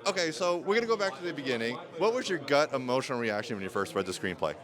Okay, so we're gonna go back to the beginning. What was your gut emotional reaction when you first read the screenplay?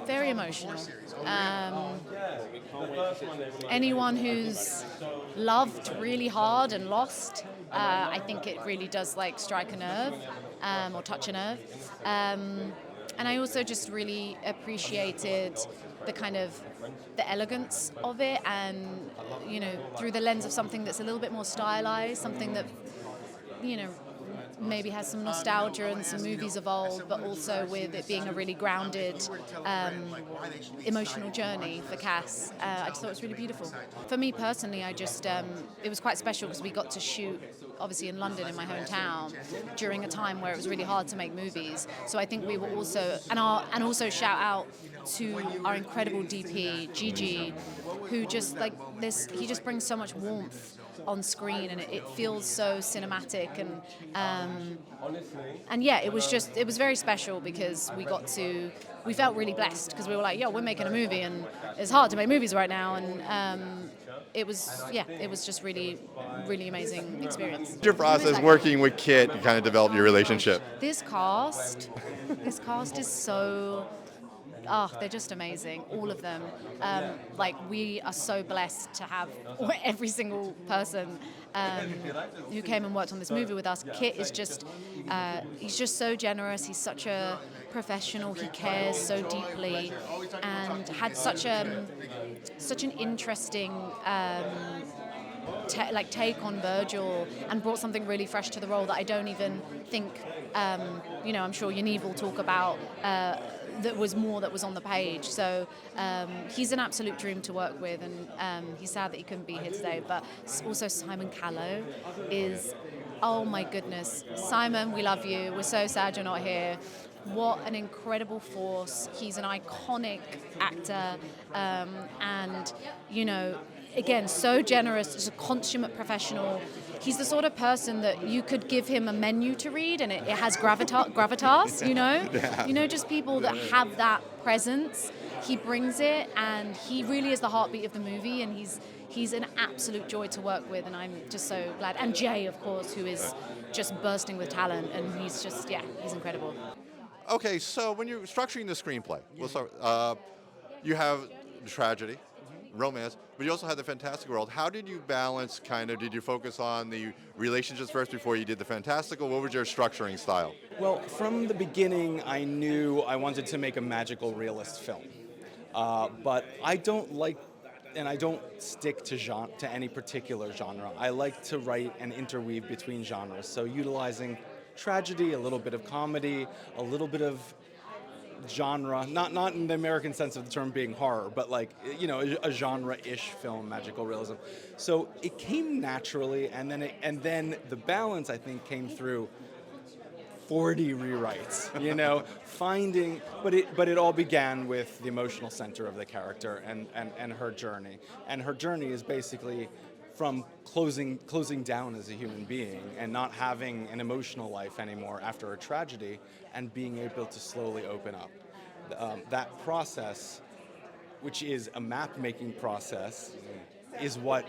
Very emotional. Um, Anyone who's loved really hard and lost, I think it really does like strike a nerve or touch a nerve. And I also just really appreciated the kind of the elegance of it, and through the lens of something that's a little bit more stylized, something that maybe has some nostalgia and some movies of old, but also with it being a really grounded, emotional journey for Cass. I just thought it was really beautiful. For me personally, it was quite special because we got to shoot obviously in London, in my hometown, during a time where it was really hard to make movies. So I think we were also, and also shout out to our incredible DP, Gigi, who just like this, he just brings so much warmth on screen, and it feels so cinematic, and yeah, it was very special because we felt really blessed because we were like, yo, we're making a movie and it's hard to make movies right now, and it was just really, really amazing experience. Your process working with Kit to kind of develop your relationship. This cast is so. Oh, they're just amazing, all of them. Like, we are so blessed to have every single person who came and worked on this movie with us. Kit is he's just so generous. He's such a professional. He cares so deeply, and had such an interesting take on Virgil, and brought something really fresh to the role that I don't even think. I'm sure Yaniz will talk about. That was on the page. So he's an absolute dream to work with, and he's sad that he couldn't be here today. But also Simon Callow is, oh my goodness, Simon, we love you. We're so sad you're not here. What an incredible force. He's an iconic actor, and again, so generous, just a consummate professional. He's the sort of person that you could give him a menu to read and it has gravitas, Yeah. Just people that have that presence. He brings it, and he really is the heartbeat of the movie, and he's an absolute joy to work with, and I'm just so glad. And Jay, of course, who is just bursting with talent, and he's incredible. Okay, so when you're structuring the screenplay, we'll start, you have tragedy, romance, but you also had the fantastical world. How did you balance did you focus on the relationships first before you did the fantastical? What was your structuring style? Well, from the beginning, I knew I wanted to make a magical realist film. But I don't like, and I don't stick to any particular genre. I like to write and interweave between genres. So utilizing tragedy, a little bit of comedy, a little bit of genre, not in the American sense of the term being horror, but a genre-ish film, magical realism. So it came naturally, and then the balance, I think, came through 40 rewrites, finding, but it all began with the emotional center of the character and her journey. And her journey is basically from closing down as a human being and not having an emotional life anymore after a tragedy, and being able to slowly open up. That process, which is a map-making process, is what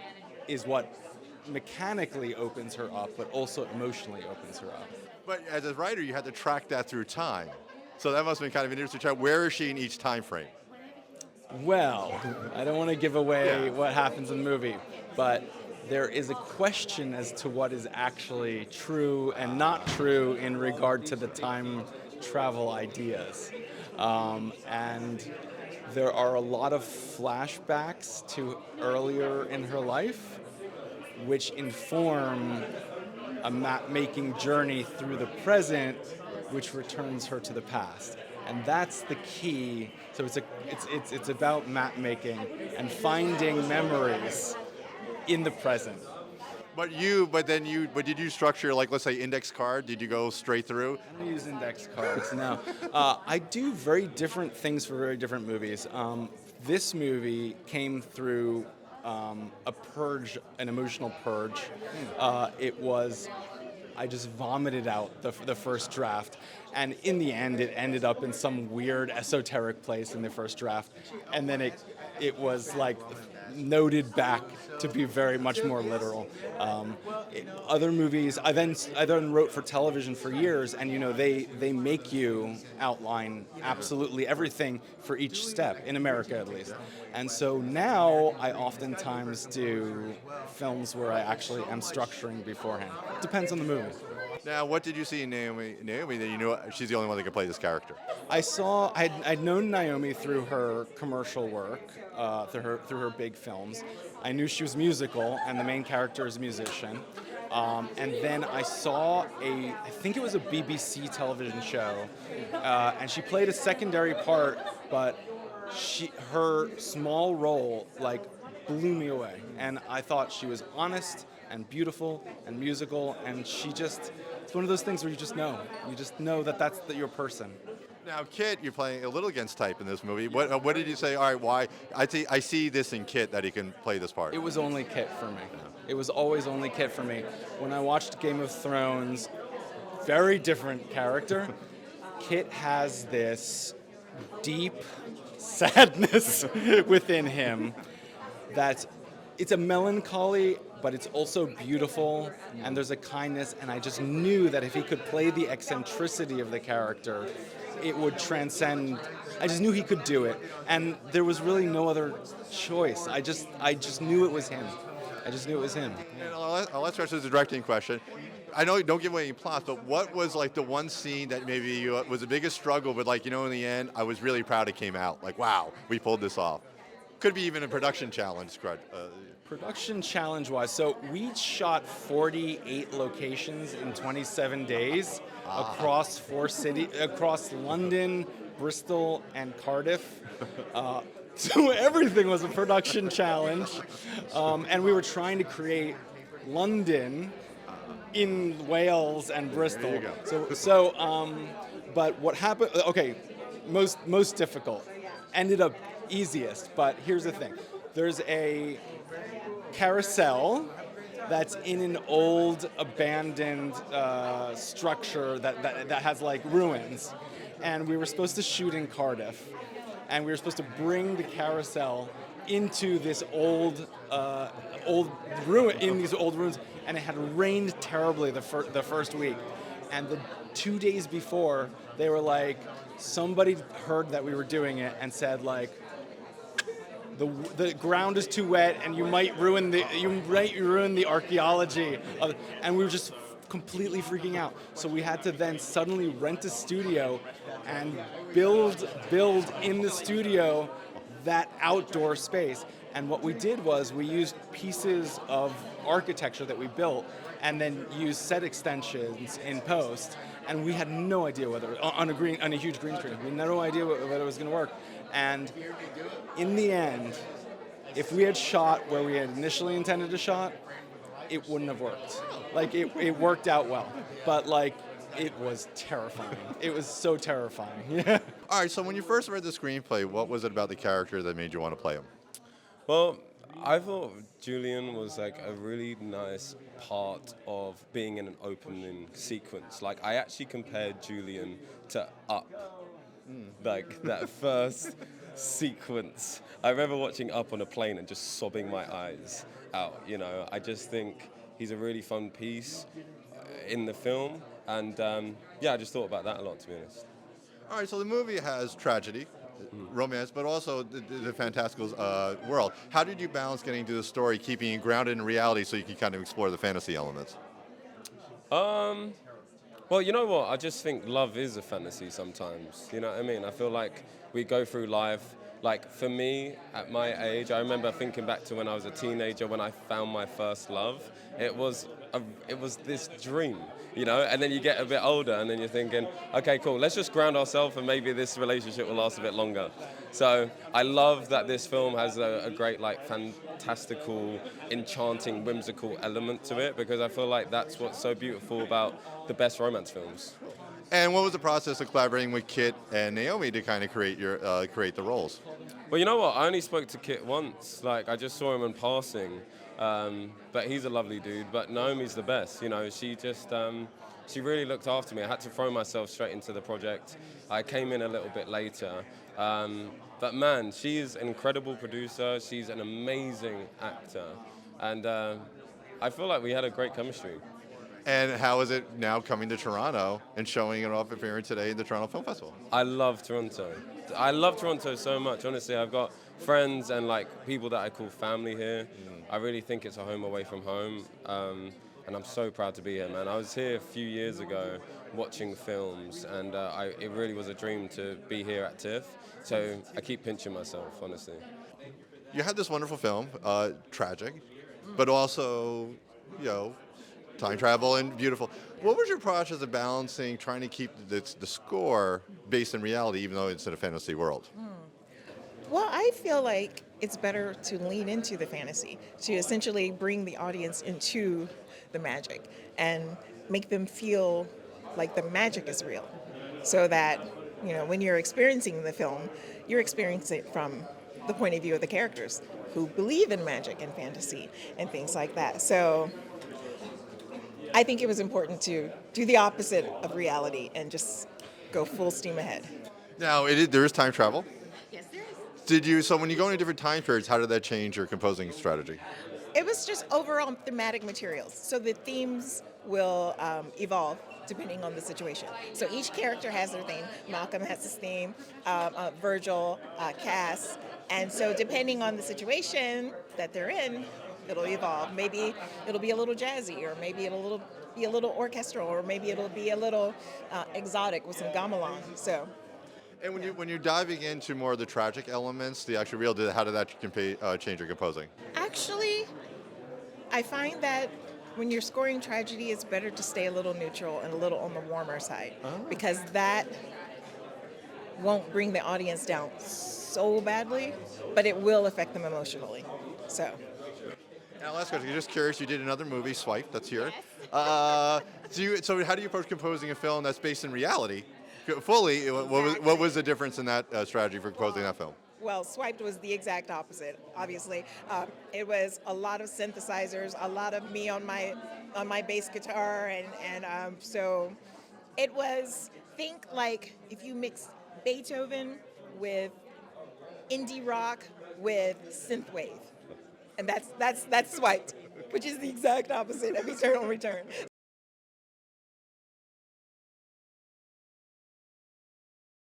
mechanically opens her up, but also emotionally opens her up. But as a writer, you had to track that through time. So that must have been kind of an interesting track. Where is she in each time frame? Well, I don't want to give away what happens in the movie, but there is a question as to what is actually true and not true in regard to the time travel ideas. And there are a lot of flashbacks to earlier in her life, which inform a map-making journey through the present, which returns her to the past. And that's the key. So it's about map-making and finding memories in the present. But did you structure, let's say, index card? Did you go straight through? I don't use index cards, no. I do very different things for very different movies. This movie came through a purge, an emotional purge. I just vomited out the first draft, and in the end it ended up in some weird esoteric place in the first draft, and then it was like noted back to be very much more literal. Other movies, I then wrote for television for years, and they make you outline absolutely everything for each step, in America at least. And so now I oftentimes do films where I actually am structuring beforehand. Depends on the movie. Now, what did you see in Naomi that you knew she's the only one that could play this character? I'd known Naomi through her commercial work, through her big films. I knew she was musical, and the main character is a musician. And then I saw I think it was a BBC television show, and she played a secondary part, but her small role blew me away. And I thought she was honest and beautiful and musical, and it's one of those things where you just know that that's your person. Now, Kit, you're playing a little against type in this movie. What did you say? All right, why? I see this in Kit that he can play this part. It was only Kit for me. It was always only Kit for me. When I watched Game of Thrones, very different character. Kit has this deep sadness within him that it's a melancholy, but it's also beautiful, and there's a kindness, and I just knew that if he could play the eccentricity of the character, it would transcend. I just knew he could do it, and there was really no other choice. I just knew it was him. I just knew it was him. And let's start with the directing question. I know you don't give away any plots, but what was the one scene that maybe was the biggest struggle, but in the end, I was really proud it came out. Wow, we pulled this off. Could be even a production challenge. Production challenge-wise, so we shot 48 locations in 27 days across 4 cities, across London, Bristol, and Cardiff. So everything was a production challenge, and we were trying to create London in Wales and Bristol. There you go. So, but what happened? Okay, most difficult. Ended up easiest, but here's the thing: there's a carousel that's in an old abandoned structure that has ruins, and we were supposed to shoot in Cardiff, and we were supposed to bring the carousel into this old ruin, in these old ruins, and it had rained terribly the first week, and the 2 days before they were somebody heard that we were doing it and said the ground is too wet and you might ruin the archaeology and we were just completely freaking out. So we had to then suddenly rent a studio and build in the studio that outdoor space. And what we did was we used pieces of architecture that we built and then used set extensions in post, and we had no idea whether on a huge green screen. We had no idea whether it was going to work. And in the end, if we had shot where we had initially intended to shot, it wouldn't have worked. It worked out well, but it was terrifying. It was so terrifying. Yeah. All right, so when you first read the screenplay, what was it about the character that made you want to play him? Well, I thought Julian was a really nice part of being in an opening sequence. I actually compared Julian to Up. That first sequence. I remember watching Up on a plane and just sobbing my eyes out. I just think he's a really fun piece in the film, and I just thought about that a lot, to be honest. All right, so the movie has tragedy, romance, but also the fantastical world. How did you balance getting to the story, keeping it grounded in reality so you can kind of explore the fantasy elements? Well, you know what? I just think love is a fantasy sometimes. You know what I mean? I feel like we go through life. For me, at my age, I remember thinking back to when I was a teenager when I found my first love. It was this dream, and then you get a bit older and then you're thinking, okay, cool, let's just ground ourselves and maybe this relationship will last a bit longer. So I love that this film has a great, fantastical, enchanting, whimsical element to it, because I feel like that's what's so beautiful about the best romance films. And what was the process of collaborating with Kit and Naomi to kind of create the roles? Well, you know what? I only spoke to Kit once. I just saw him in passing. But he's a lovely dude. But Naomi's the best. You know, she just she really looked after me. I had to throw myself straight into the project. I came in a little bit later. But man, she is an incredible producer. She's an amazing actor. And I feel like we had a great chemistry. And how is it now coming to Toronto and showing it off appearing today in the Toronto Film Festival? I love Toronto. I love Toronto so much. Honestly, I've got friends and like people that I call family here. I really think it's a home away from home. And I'm so proud to be here, man. I was here a few years ago watching films, and it really was a dream to be here at TIFF. So I keep pinching myself, honestly. You had this wonderful film, tragic, but also, you know, time travel and beautiful. What was your process of balancing trying to keep the score based in reality, even though it's in a fantasy world? Well, I feel like it's better to lean into the fantasy, to essentially bring the audience into the magic and make them feel like the magic is real, so that, you know, when you're experiencing the film, you're experiencing it from the point of view of the characters who believe in magic and fantasy and things like that. So I think it was important to do the opposite of reality and just go full steam ahead. Now, there is time travel. Yes, there is. So when you go into different time periods, how did that change your composing strategy? It was just overall thematic materials. So the themes will evolve depending on the situation. So each character has their theme. Malcolm has his theme, Virgil, Cass. And so depending on the situation that they're in, it'll evolve. Maybe it'll be a little jazzy, or maybe it'll be a little orchestral, or maybe it'll be a little exotic with some gamelan. So. And when you're diving into more of the tragic elements, the actual real, how did that change your composing? Actually, I find that when you're scoring tragedy, it's better to stay a little neutral and a little on the warmer side, because that won't bring the audience down so badly, but it will affect them emotionally. So. Now, last question. Just curious. You did another movie, Swipe. That's here. Yes. So how do you approach composing a film that's based in reality? Fully, what was the difference in that strategy for composing that film? Well, Swiped was the exact opposite, obviously. It was a lot of synthesizers, a lot of me on my bass guitar, and so it was, think like if you mix Beethoven with indie rock with synthwave, and that's Swiped, which is the exact opposite of Eternal Return.